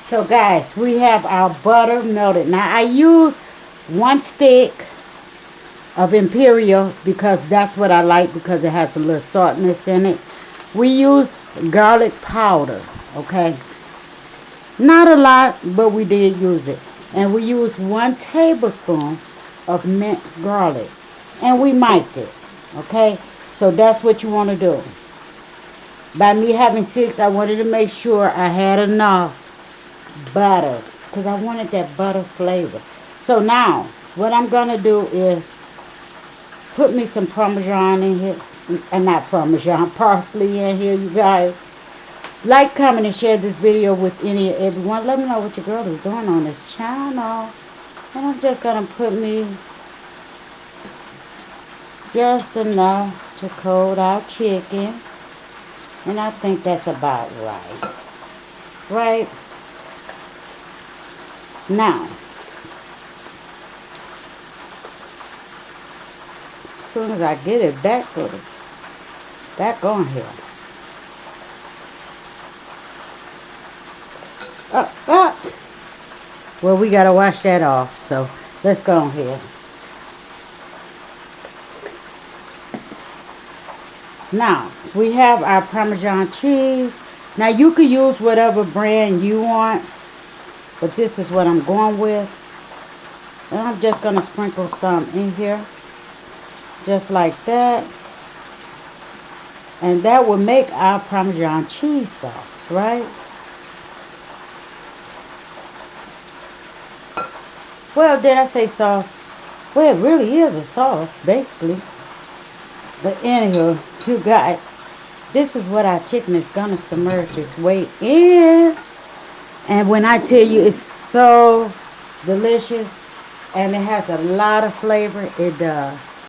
So guys, we have our butter melted. Now I use 1 stick of Imperial because that's what I like because it has a little saltness in it. We use garlic powder, okay? Not a lot, but we did use it. And we use 1 tablespoon of mint garlic. And we mic'd it, okay? So that's what you want to do. By me having 6, I wanted to make sure I had enough butter because I wanted that butter flavor. So now, what I'm going to do is put me some Parmesan in here. And not Parmesan, parsley in here, you guys. Like, comment, and share this video with everyone. Let me know what your girl is doing on this channel. And I'm just going to put me just enough to coat our chicken. And I think that's about right. Right? Now, as soon as I get it back on here. Up, up. Well, we gotta wash that off, so let's go on here. Now, we have our Parmesan cheese. Now, you could use whatever brand you want, but this is what I'm going with. And I'm just gonna sprinkle some in here, just like that. And that will make our Parmesan cheese sauce, right? Well, did I say sauce? Well, it really is a sauce, basically. But anyhow, you guys, this is what our chicken is going to submerge its way in. And when I tell you it's so delicious and it has a lot of flavor, it does.